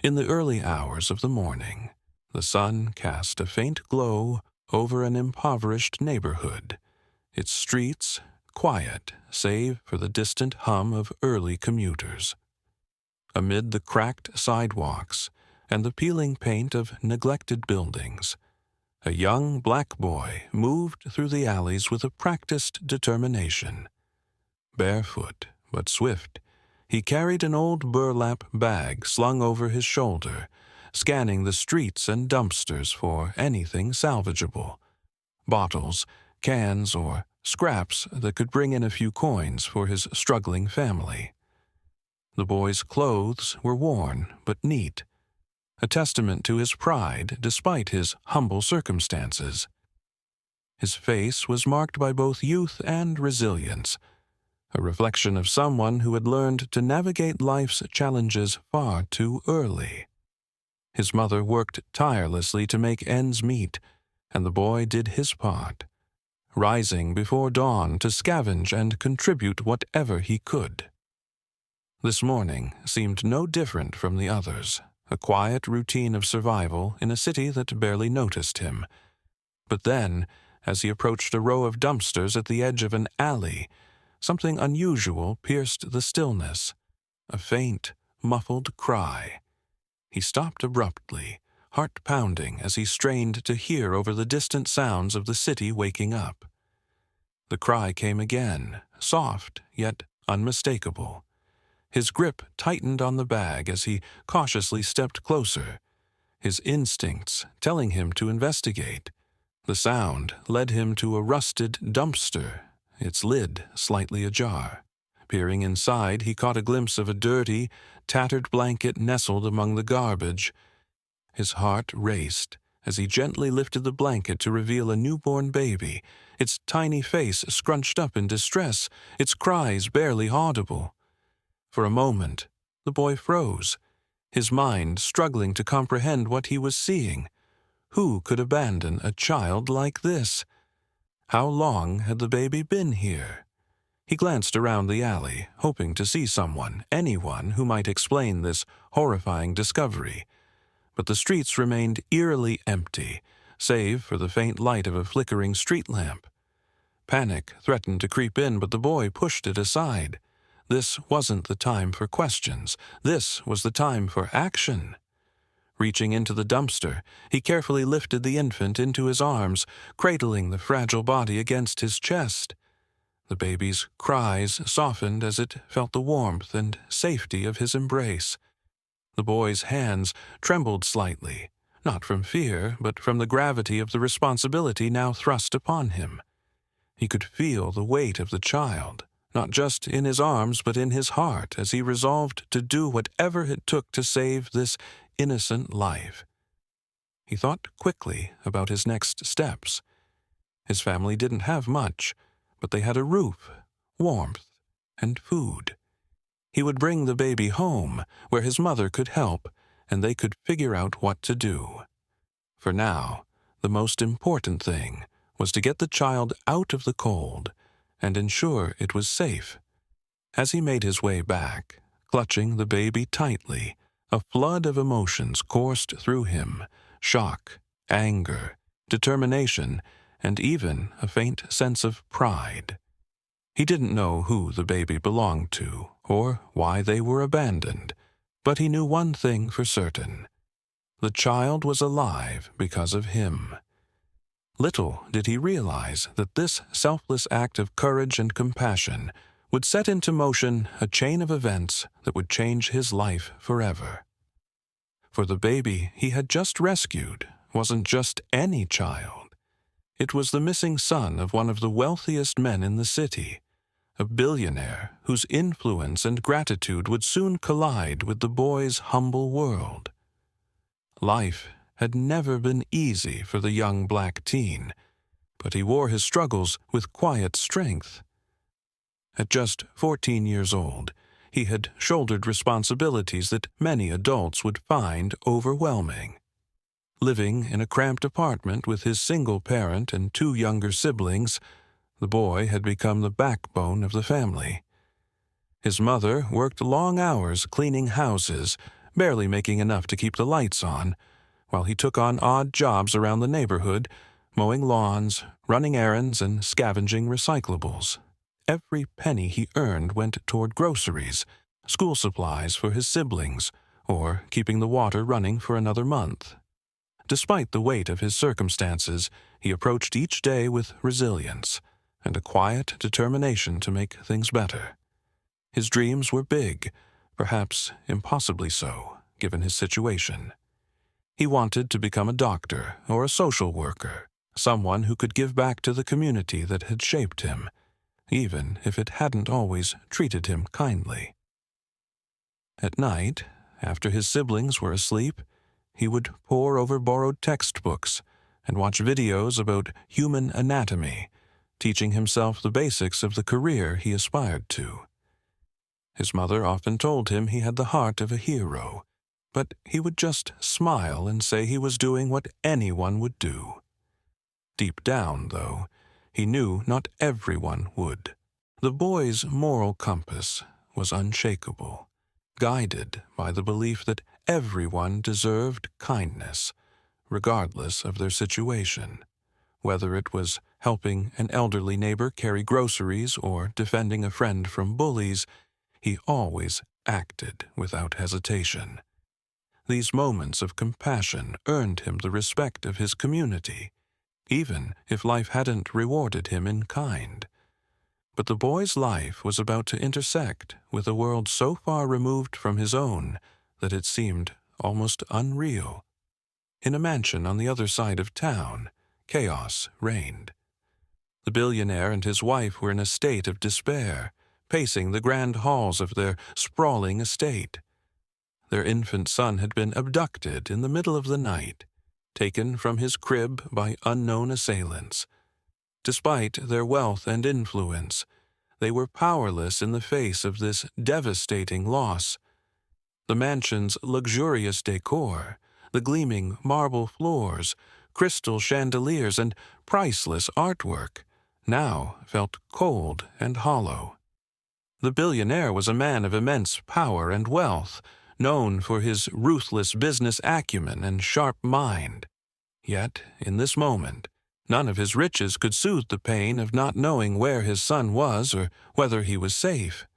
In the early hours of the morning, the sun cast a faint glow over an impoverished neighborhood, its streets quiet save for the distant hum of early commuters. Amid the cracked sidewalks and the peeling paint of neglected buildings, a young black boy moved through the alleys with a practiced determination. Barefoot but swift, he carried an old burlap bag slung over his shoulder, scanning the streets and dumpsters for anything salvageable: bottles, cans, or scraps that could bring in a few coins for his struggling family. The boy's clothes were worn but neat, a testament to his pride despite his humble circumstances. His face was marked by both youth and resilience, a reflection of someone who had learned to navigate life's challenges far too early. His mother worked tirelessly to make ends meet, and the boy did his part, rising before dawn to scavenge and contribute whatever he could. This morning seemed no different from the others, a quiet routine of survival in a city that barely noticed him. But then, as he approached a row of dumpsters at the edge of an alley, something unusual pierced the stillness: a faint, muffled cry. He stopped abruptly, heart pounding as he strained to hear over the distant sounds of the city waking up. The cry came again, soft yet unmistakable. His grip tightened on the bag as he cautiously stepped closer, his instincts telling him to investigate. The sound led him to a rusted dumpster, its lid slightly ajar. Peering inside, he caught a glimpse of a dirty, tattered blanket nestled among the garbage. His heart raced as he gently lifted the blanket to reveal a newborn baby, its tiny face scrunched up in distress, its cries barely audible. For a moment, the boy froze, his mind struggling to comprehend what he was seeing. Who could abandon a child like this? How long had the baby been here? He glanced around the alley, hoping to see someone, anyone who might explain this horrifying discovery. But the streets remained eerily empty, save for the faint light of a flickering street lamp. Panic threatened to creep in, but the boy pushed it aside. This wasn't the time for questions. This was the time for action. Reaching into the dumpster, he carefully lifted the infant into his arms, cradling the fragile body against his chest. The baby's cries softened as it felt the warmth and safety of his embrace. The boy's hands trembled slightly, not from fear, but from the gravity of the responsibility now thrust upon him. He could feel the weight of the child, not just in his arms but in his heart, as he resolved to do whatever it took to save this innocent life. He thought quickly about his next steps. His family didn't have much, but they had a roof, warmth, and food. He would bring the baby home, where his mother could help, and they could figure out what to do. For now, the most important thing was to get the child out of the cold and ensure it was safe. As he made his way back, clutching the baby tightly, a flood of emotions coursed through him: shock, anger, determination, and even a faint sense of pride. He didn't know who the baby belonged to or why they were abandoned, but he knew one thing for certain: the child was alive because of him. Little did he realize that this selfless act of courage and compassion would set into motion a chain of events that would change his life forever. For the baby he had just rescued wasn't just any child. It was the missing son of one of the wealthiest men in the city, a billionaire whose influence and gratitude would soon collide with the boy's humble world. Life had never been easy for the young black teen, but he wore his struggles with quiet strength. At just 14 years old, he had shouldered responsibilities that many adults would find overwhelming. Living in a cramped apartment with his single parent and 2 younger siblings, the boy had become the backbone of the family. His mother worked long hours cleaning houses, barely making enough to keep the lights on, while he took on odd jobs around the neighborhood, mowing lawns, running errands, and scavenging recyclables. Every penny he earned went toward groceries, school supplies for his siblings, or keeping the water running for another month. Despite the weight of his circumstances, he approached each day with resilience and a quiet determination to make things better. His dreams were big, perhaps impossibly so, given his situation. He wanted to become a doctor or a social worker, someone who could give back to the community that had shaped him, even if it hadn't always treated him kindly. At night, after his siblings were asleep, he would pore over borrowed textbooks and watch videos about human anatomy, teaching himself the basics of the career he aspired to. His mother often told him he had the heart of a hero, but he would just smile and say he was doing what anyone would do. Deep down, though, he knew not everyone would. The boy's moral compass was unshakable, guided by the belief that everyone deserved kindness, regardless of their situation. Whether it was helping an elderly neighbor carry groceries or defending a friend from bullies, he always acted without hesitation. These moments of compassion earned him the respect of his community, even if life hadn't rewarded him in kind. But the boy's life was about to intersect with a world so far removed from his own that it seemed almost unreal. In a mansion on the other side of town, chaos reigned. The billionaire and his wife were in a state of despair, pacing the grand halls of their sprawling estate. Their infant son had been abducted in the middle of the night, taken from his crib by unknown assailants. Despite their wealth and influence, they were powerless in the face of this devastating loss. The mansion's luxurious decor, the gleaming marble floors, crystal chandeliers, and priceless artwork, now felt cold and hollow. The billionaire was a man of immense power and wealth, known for his ruthless business acumen and sharp mind. Yet, in this moment, none of his riches could soothe the pain of not knowing where his son was or whether he was safe.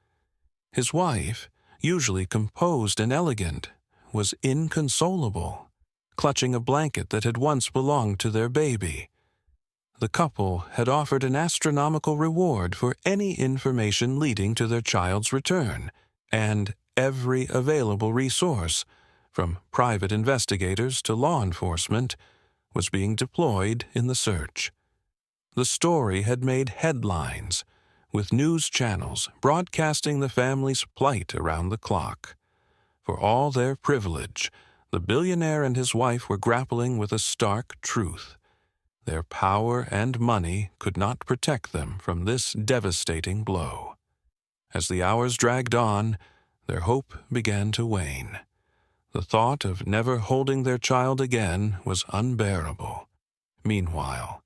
His wife, usually composed and elegant, was inconsolable, clutching a blanket that had once belonged to their baby. The couple had offered an astronomical reward for any information leading to their child's return, and every available resource, from private investigators to law enforcement, was being deployed in the search. The story had made headlines, with news channels broadcasting the family's plight around the clock. For all their privilege, the billionaire and his wife were grappling with a stark truth. Their power and money could not protect them from this devastating blow. As the hours dragged on, their hope began to wane. The thought of never holding their child again was unbearable. Meanwhile,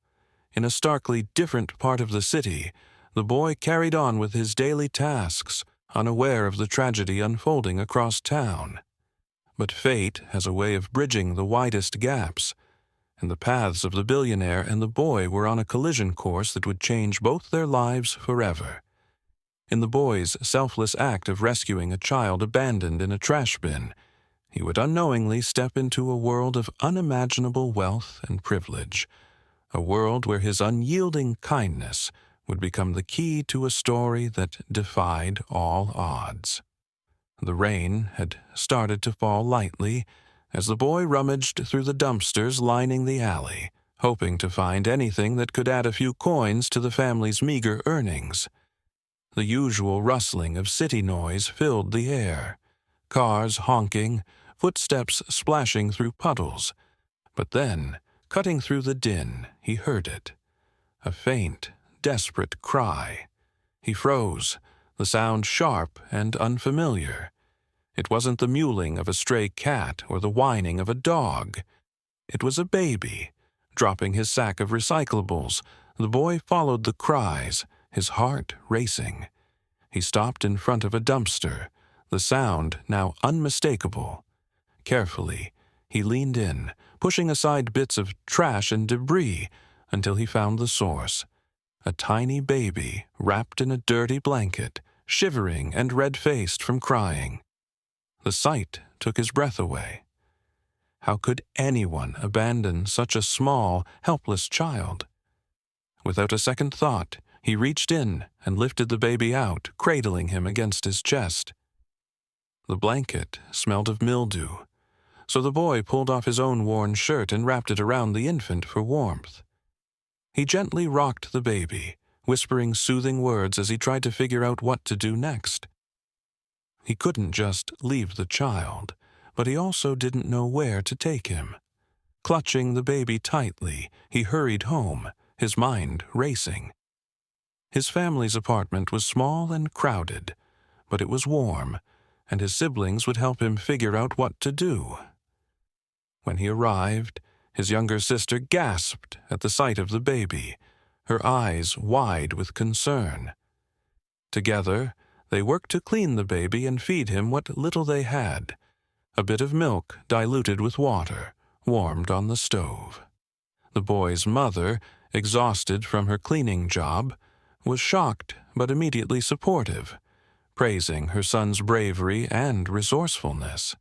in a starkly different part of the city, the boy carried on with his daily tasks, unaware of the tragedy unfolding across town. But fate has a way of bridging the widest gaps, and the paths of the billionaire and the boy were on a collision course that would change both their lives forever. In the boy's selfless act of rescuing a child abandoned in a trash bin, he would unknowingly step into a world of unimaginable wealth and privilege, a world where his unyielding kindness would become the key to a story that defied all odds. The rain had started to fall lightly as the boy rummaged through the dumpsters lining the alley, hoping to find anything that could add a few coins to the family's meager earnings. The usual rustling of city noise filled the air, cars honking, footsteps splashing through puddles. But then, cutting through the din, he heard it. A faint, desperate cry. He froze, the sound sharp and unfamiliar. It wasn't the mewling of a stray cat or the whining of a dog. It was a baby. Dropping his sack of recyclables, the boy followed the cries, his heart racing. He stopped in front of a dumpster, the sound now unmistakable. Carefully, he leaned in, pushing aside bits of trash and debris until he found the source. A tiny baby wrapped in a dirty blanket, shivering and red-faced from crying. The sight took his breath away. How could anyone abandon such a small, helpless child? Without a second thought, he reached in and lifted the baby out, cradling him against his chest. The blanket smelled of mildew, so the boy pulled off his own worn shirt and wrapped it around the infant for warmth. He gently rocked the baby, whispering soothing words as he tried to figure out what to do next. He couldn't just leave the child, but he also didn't know where to take him. Clutching the baby tightly, he hurried home, his mind racing. His family's apartment was small and crowded, but it was warm, and his siblings would help him figure out what to do. When he arrived, his younger sister gasped at the sight of the baby, her eyes wide with concern. Together, they worked to clean the baby and feed him what little they had, a bit of milk diluted with water, warmed on the stove. The boy's mother, exhausted from her cleaning job, was shocked but immediately supportive, praising her son's bravery and resourcefulness.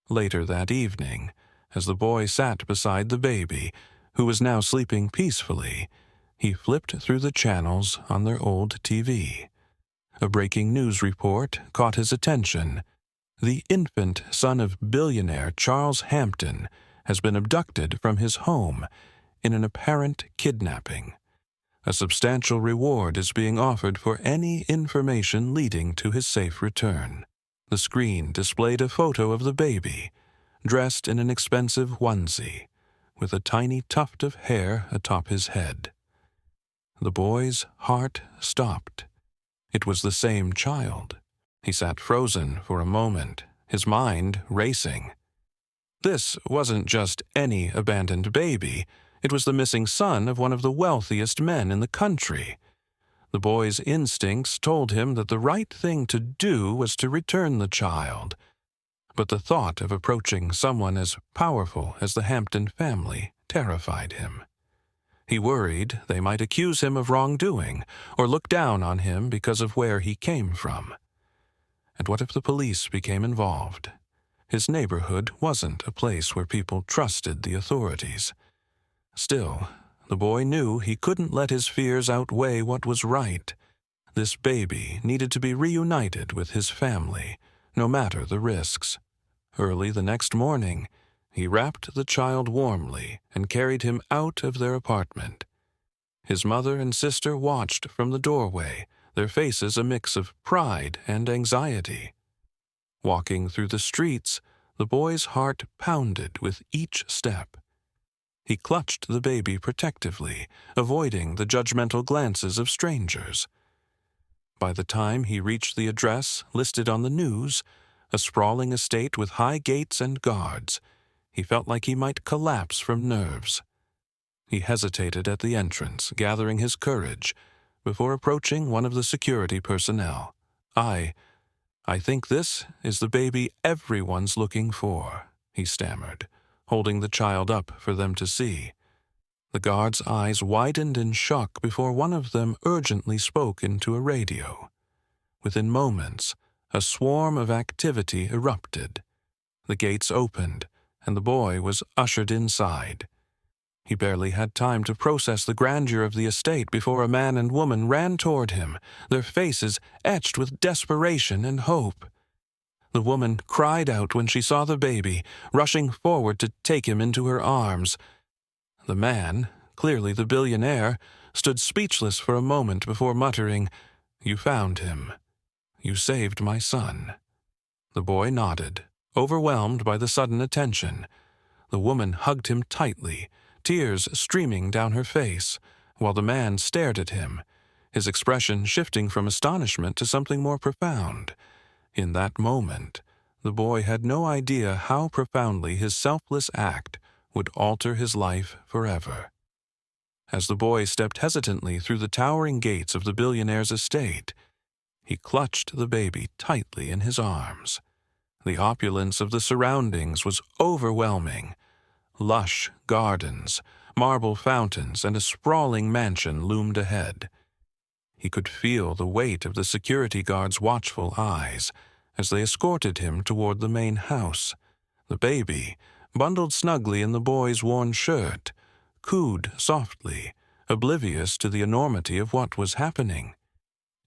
Later that evening, as the boy sat beside the baby, who was now sleeping peacefully, he flipped through the channels on their old TV. A breaking news report caught his attention. The infant son of billionaire Charles Hampton has been abducted from his home in an apparent kidnapping. A substantial reward is being offered for any information leading to his safe return. The screen displayed a photo of the baby, dressed in an expensive onesie, with a tiny tuft of hair atop his head. The boy's heart stopped. It was the same child. He sat frozen for a moment, his mind racing. This wasn't just any abandoned baby. It was the missing son of one of the wealthiest men in the country. The boy's instincts told him that the right thing to do was to return the child. But the thought of approaching someone as powerful as the Hampton family terrified him. He worried they might accuse him of wrongdoing or look down on him because of where he came from. And what if the police became involved? His neighborhood wasn't a place where people trusted the authorities. Still, the boy knew he couldn't let his fears outweigh what was right. This baby needed to be reunited with his family, no matter the risks. Early the next morning, he wrapped the child warmly and carried him out of their apartment. His mother and sister watched from the doorway, their faces a mix of pride and anxiety. Walking through the streets, the boy's heart pounded with each step. He clutched the baby protectively, avoiding the judgmental glances of strangers. By the time he reached the address listed on the news, a sprawling estate with high gates and guards, he felt like he might collapse from nerves. He hesitated at the entrance, gathering his courage, before approaching one of the security personnel. I think this is the baby everyone's looking for," he stammered, holding the child up for them to see. The guard's eyes widened in shock before one of them urgently spoke into a radio. Within moments, a swarm of activity erupted. The gates opened, and the boy was ushered inside. He barely had time to process the grandeur of the estate before a man and woman ran toward him, their faces etched with desperation and hope. The woman cried out when she saw the baby, rushing forward to take him into her arms. The man, clearly the billionaire, stood speechless for a moment before muttering, "You found him. You saved my son." The boy nodded, overwhelmed by the sudden attention. The woman hugged him tightly, tears streaming down her face, while the man stared at him, his expression shifting from astonishment to something more profound. In that moment, the boy had no idea how profoundly his selfless act would alter his life forever. As the boy stepped hesitantly through the towering gates of the billionaire's estate, he clutched the baby tightly in his arms. The opulence of the surroundings was overwhelming. Lush gardens, marble fountains, and a sprawling mansion loomed ahead. He could feel the weight of the security guard's watchful eyes as they escorted him toward the main house. The baby, bundled snugly in the boy's worn shirt, cooed softly, oblivious to the enormity of what was happening.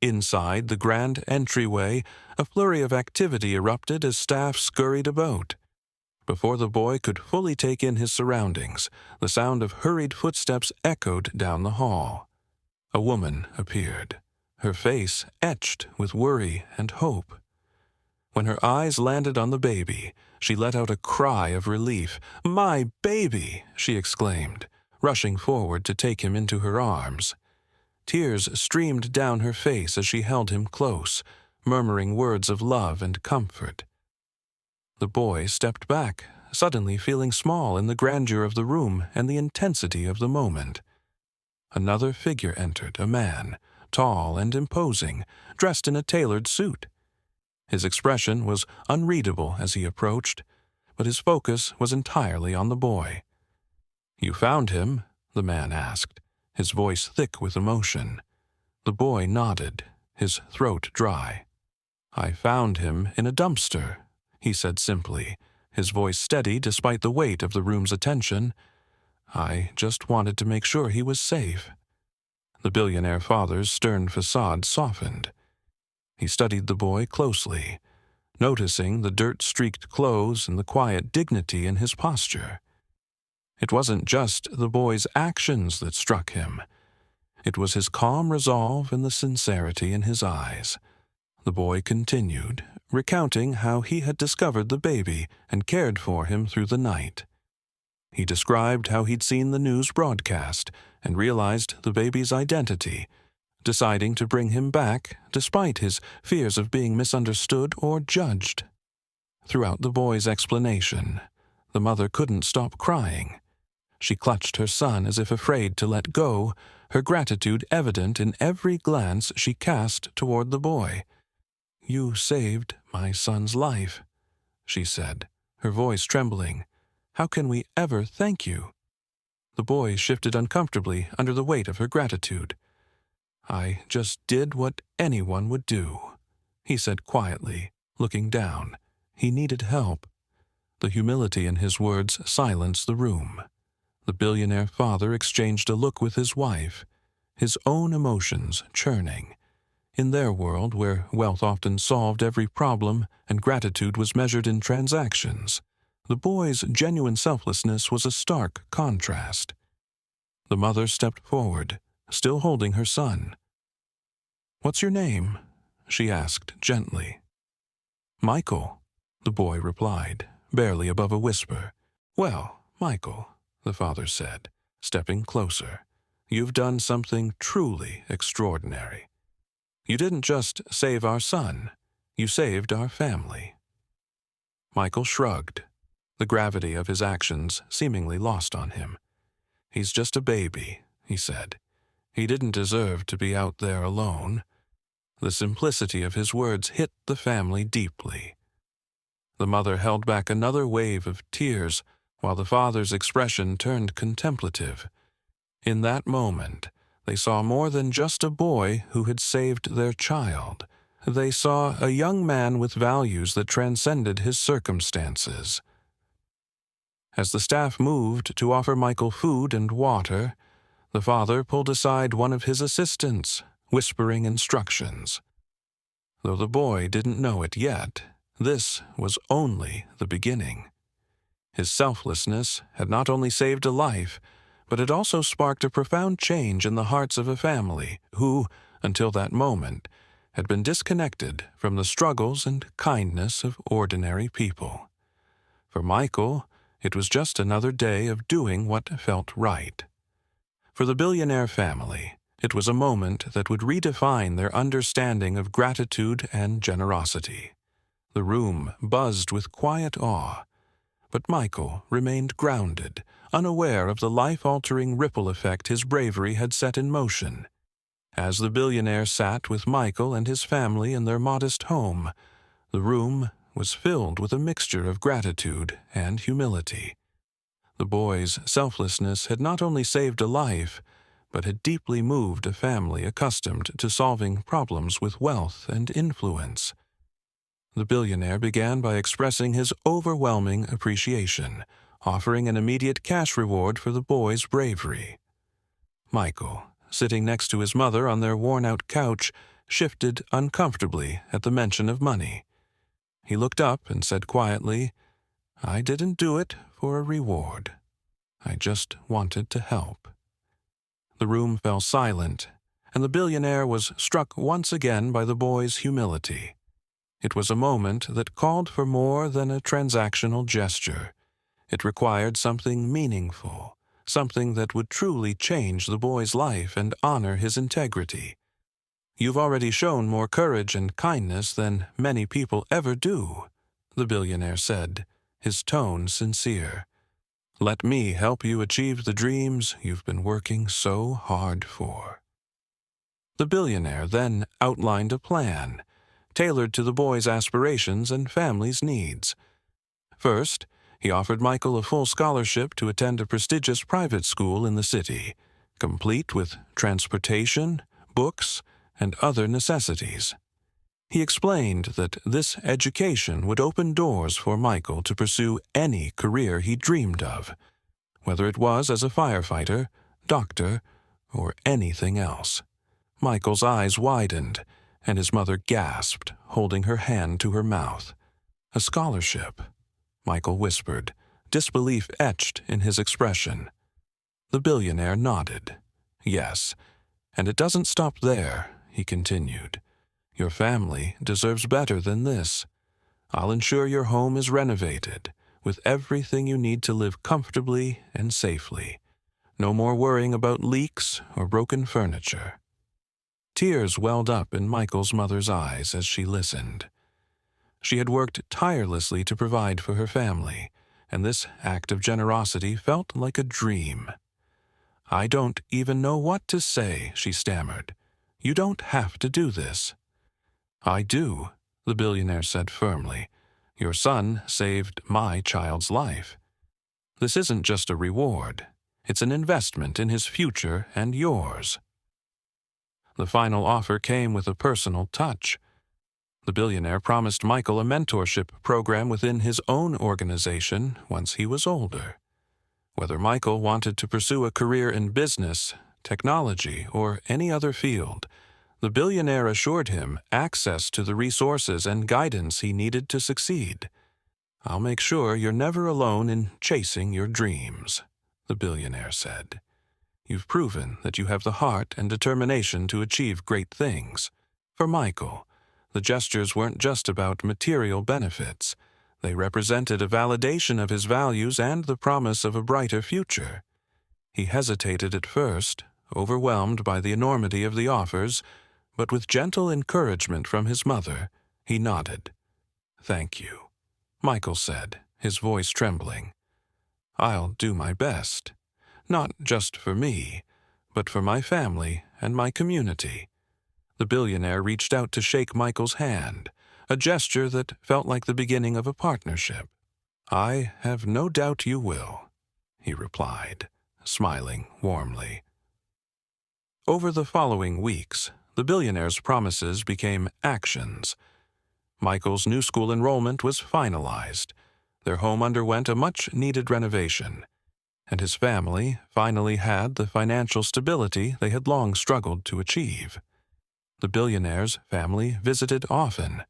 Inside the grand entryway, a flurry of activity erupted as staff scurried about. Before the boy could fully take in his surroundings, the sound of hurried footsteps echoed down the hall. A woman appeared, her face etched with worry and hope. When her eyes landed on the baby, she let out a cry of relief. "My baby!" she exclaimed, rushing forward to take him into her arms. Tears streamed down her face as she held him close, murmuring words of love and comfort. The boy stepped back, suddenly feeling small in the grandeur of the room and the intensity of the moment. Another figure entered, a man, tall and imposing, dressed in a tailored suit. His expression was unreadable as he approached, but his focus was entirely on the boy. "You found him?" the man asked, his voice thick with emotion. The boy nodded, his throat dry. "I found him in a dumpster," he said simply, his voice steady despite the weight of the room's attention. "I just wanted to make sure he was safe." The billionaire father's stern facade softened. He studied the boy closely, noticing the dirt-streaked clothes and the quiet dignity in his posture. It wasn't just the boy's actions that struck him. It was his calm resolve and the sincerity in his eyes. The boy continued, recounting how he had discovered the baby and cared for him through the night. He described how he'd seen the news broadcast and realized the baby's identity, deciding to bring him back despite his fears of being misunderstood or judged. Throughout the boy's explanation, the mother couldn't stop crying. She clutched her son as if afraid to let go, her gratitude evident in every glance she cast toward the boy. "You saved my son's life," she said, her voice trembling. "How can we ever thank you?" The boy shifted uncomfortably under the weight of her gratitude. "I just did what anyone would do," he said quietly, looking down. He needed help. The humility in his words silenced the room. The billionaire father exchanged a look with his wife, his own emotions churning. In their world, where wealth often solved every problem and gratitude was measured in transactions, the boy's genuine selflessness was a stark contrast. The mother stepped forward, still holding her son. "What's your name?" she asked gently. "Michael," the boy replied, barely above a whisper. "Well, Michael," the father said, stepping closer, "you've done something truly extraordinary. You didn't just save our son, you saved our family." Michael shrugged, the gravity of his actions seemingly lost on him. "He's just a baby," he said. "He didn't deserve to be out there alone." The simplicity of his words hit the family deeply. The mother held back another wave of tears, while the father's expression turned contemplative. In that moment, they saw more than just a boy who had saved their child. They saw a young man with values that transcended his circumstances. As the staff moved to offer Michael food and water, the father pulled aside one of his assistants, whispering instructions. Though the boy didn't know it yet, this was only the beginning. His selflessness had not only saved a life, but it also sparked a profound change in the hearts of a family who, until that moment, had been disconnected from the struggles and kindness of ordinary people. For Michael, it was just another day of doing what felt right. For the billionaire family, it was a moment that would redefine their understanding of gratitude and generosity. The room buzzed with quiet awe, but Michael remained grounded, unaware of the life-altering ripple effect his bravery had set in motion. As the billionaire sat with Michael and his family in their modest home, the room was filled with a mixture of gratitude and humility. The boy's selflessness had not only saved a life, but had deeply moved a family accustomed to solving problems with wealth and influence. The billionaire began by expressing his overwhelming appreciation, offering an immediate cash reward for the boy's bravery. Michael, sitting next to his mother on their worn-out couch, shifted uncomfortably at the mention of money. He looked up and said quietly, "I didn't do it for a reward. I just wanted to help." The room fell silent, and the billionaire was struck once again by the boy's humility. It was a moment that called for more than a transactional gesture. It required something meaningful, something that would truly change the boy's life and honor his integrity. "You've already shown more courage and kindness than many people ever do," the billionaire said, his tone sincere. "Let me help you achieve the dreams you've been working so hard for." The billionaire then outlined a plan, tailored to the boy's aspirations and family's needs. First, he offered Michael a full scholarship to attend a prestigious private school in the city, complete with transportation, books, and other necessities. He explained that this education would open doors for Michael to pursue any career he dreamed of, whether it was as a firefighter, doctor, or anything else. Michael's eyes widened, and his mother gasped, holding her hand to her mouth. "A scholarship," Michael whispered, disbelief etched in his expression. The billionaire nodded. "Yes, and it doesn't stop there," he continued. "Your family deserves better than this. I'll ensure your home is renovated, with everything you need to live comfortably and safely. No more worrying about leaks or broken furniture." Tears welled up in Michael's mother's eyes as she listened. She had worked tirelessly to provide for her family, and this act of generosity felt like a dream. "I don't even know what to say," she stammered. "You don't have to do this." "I do," the billionaire said firmly. "Your son saved my child's life. This isn't just a reward. It's an investment in his future and yours." The final offer came with a personal touch. The billionaire promised Michael a mentorship program within his own organization once he was older. Whether Michael wanted to pursue a career in business, technology, or any other field, the billionaire assured him access to the resources and guidance he needed to succeed. "I'll make sure you're never alone in chasing your dreams," the billionaire said. "You've proven that you have the heart and determination to achieve great things." For Michael, the gestures weren't just about material benefits. They represented a validation of his values and the promise of a brighter future. He hesitated at first, overwhelmed by the enormity of the offers, but with gentle encouragement from his mother, he nodded. "Thank you," Michael said, his voice trembling. "I'll do my best. Not just for me, but for my family and my community." The billionaire reached out to shake Michael's hand, a gesture that felt like the beginning of a partnership. "I have no doubt you will," he replied, smiling warmly. Over the following weeks, the billionaire's promises became actions. Michael's new school enrollment was finalized. Their home underwent a much-needed renovation, and his family finally had the financial stability they had long struggled to achieve. The billionaire's family visited often,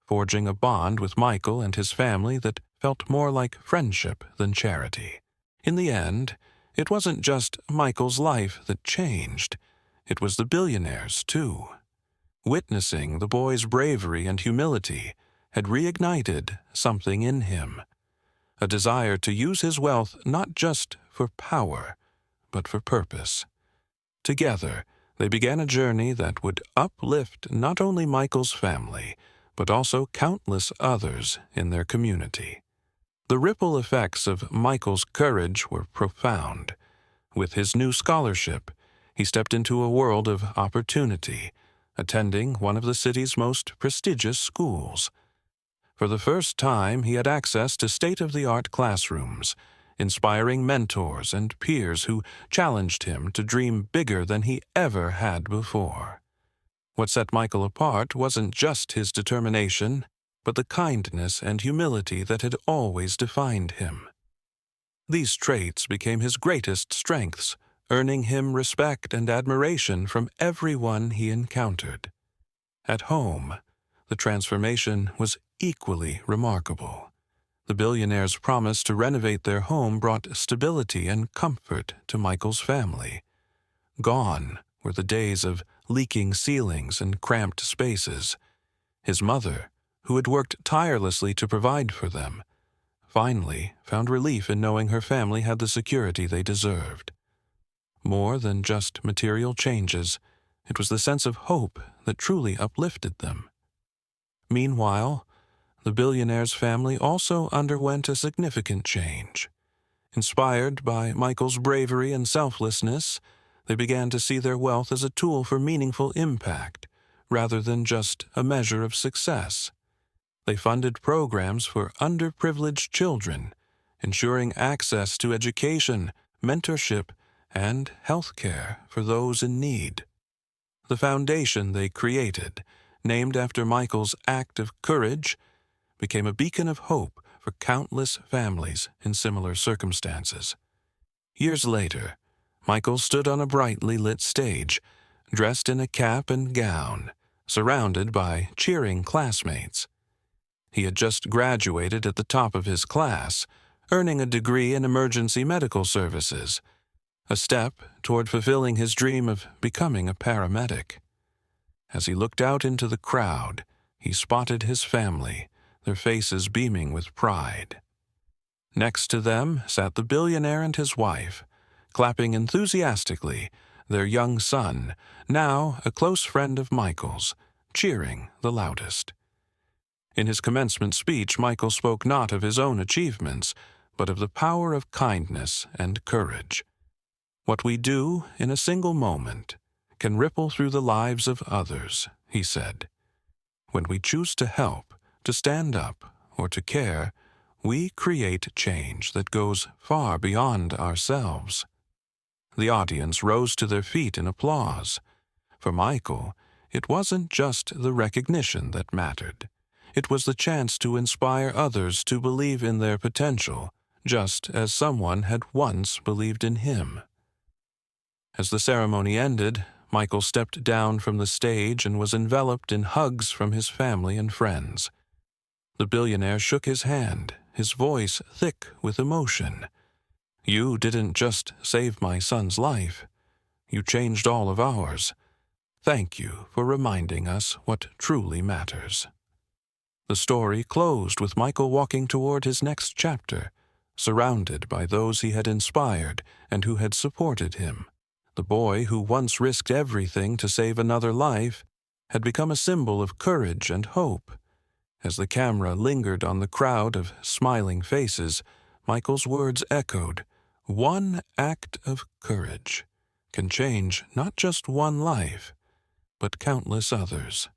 forging a bond with Michael and his family that felt more like friendship than charity. In the end, it wasn't just Michael's life that changed. It was the billionaire's, too. Witnessing the boy's bravery and humility had reignited something in him, a desire to use his wealth not just for power, but for purpose. Together, they began a journey that would uplift not only Michael's family, but also countless others in their community. The ripple effects of Michael's courage were profound. With his new scholarship, he stepped into a world of opportunity, attending one of the city's most prestigious schools. For the first time, he had access to state-of-the-art classrooms, inspiring mentors and peers who challenged him to dream bigger than he ever had before. What set Michael apart wasn't just his determination, but the kindness and humility that had always defined him. These traits became his greatest strengths, earning him respect and admiration from everyone he encountered. At home, the transformation was equally remarkable. The billionaire's promise to renovate their home brought stability and comfort to Michael's family. Gone were the days of leaking ceilings and cramped spaces. His mother, who had worked tirelessly to provide for them, finally found relief in knowing her family had the security they deserved. More than just material changes, it was the sense of hope that truly uplifted them. Meanwhile, the billionaire's family also underwent a significant change. Inspired by Michael's bravery and selflessness, they began to see their wealth as a tool for meaningful impact, rather than just a measure of success. They funded programs for underprivileged children, ensuring access to education, mentorship, and health care for those in need. The foundation they created, named after Michael's act of courage, became a beacon of hope for countless families in similar circumstances. Years later, Michael stood on a brightly lit stage, dressed in a cap and gown, surrounded by cheering classmates. He had just graduated at the top of his class, earning a degree in emergency medical services, a step toward fulfilling his dream of becoming a paramedic. As he looked out into the crowd, he spotted his family, their faces beaming with pride. Next to them sat the billionaire and his wife, clapping enthusiastically, their young son, now a close friend of Michael's, cheering the loudest. In his commencement speech, Michael spoke not of his own achievements, but of the power of kindness and courage. What we do in a single moment can ripple through the lives of others, he said. When we choose to help, to stand up, or to care, we create change that goes far beyond ourselves. The audience rose to their feet in applause. For Michael, it wasn't just the recognition that mattered. It was the chance to inspire others to believe in their potential, just as someone had once believed in him. As the ceremony ended, Michael stepped down from the stage and was enveloped in hugs from his family and friends. The billionaire shook his hand, his voice thick with emotion. "You didn't just save my son's life. You changed all of ours. Thank you for reminding us what truly matters." The story closed with Michael walking toward his next chapter, surrounded by those he had inspired and who had supported him. The boy who once risked everything to save another life had become a symbol of courage and hope. As the camera lingered on the crowd of smiling faces, Michael's words echoed, "One act of courage can change not just one life, but countless others."